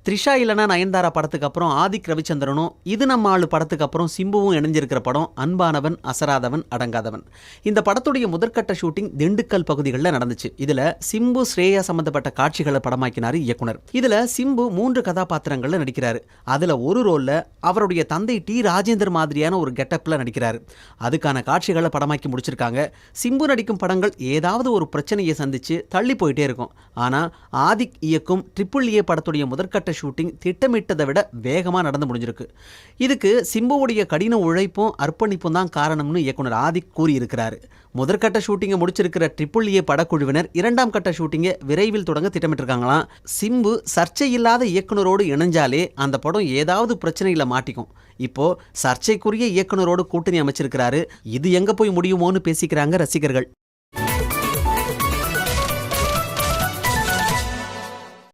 த்ரிஷா இல்லனா நயன்தாரா படத்துக்கு அப்புறம் ஆதிக் ரவிச்சந்திரனும் இது நம்ம ஆளு படத்துக்கு அப்புறம் சிம்புவும் இணைஞ்சிருக்கிற படம் அன்பானவன் அசராதவன் அடங்காதவன். இந்த படத்துடைய முதற்கட்ட ஷூட்டிங் திண்டுக்கல் பகுதிகளில் நடந்துச்சு. இதுல சிம்பு ஸ்ரேயா சம்பந்தப்பட்ட காட்சிகளை படமாக்கினாரு இயக்குனர். இதுல சிம்பு 3 கதாபாத்திரங்கள்ல நடிக்கிறாரு. அதுல ஒரு ரோல்ல அவருடைய தந்தை டி ராஜேந்தர் மாதிரியான ஒரு கெட்டப்ல நடிக்கிறாரு. அதுக்கான காட்சிகளை படமாக்கி முடிச்சிருக்காங்க. சிம்பு நடிக்கும் படங்கள் ஏதாவது ஒரு பிரச்சனையை சந்திச்சு தள்ளி போயிட்டே இருக்கும். ஆனா ஆதிக் இயக்கும் AAA படத்துடைய முதற்கட்ட ஷூட்டிங் திட்டமிட்டதை விட வேகமா நடந்து முடிஞ்சிருக்கு. இதுக்கு சிம்புவுடைய கடின உழைப்பும் அர்ப்பணிப்பும் தான் காரணம்னு இயக்குனர் ஆதிக் கூறியிருக்கிறாரு. முதற்கட்ட ஷூட்டிங்கை முடிச்சிருக்கிற AAA படக்குழுவினர் 2ஆம் கட்ட ஷூட்டிங்கை விரைவில் தொடங்க திட்டமிட்டிருக்காங்களாம். சிம்பு சர்ச்சை இல்லாத இயக்குனரோடு இணைஞ்சாலே அந்த படம் ஏதாவது பிரச்சனையில மாட்டிக்கும். இப்போ சர்ச்சைக்குரிய இயக்குனரோடு கூட்டணி அமைச்சிருக்கிறாரு. இது எங்க போய் முடியுமோன்னு பேசிக்கிறாங்க ரசிகர்கள்.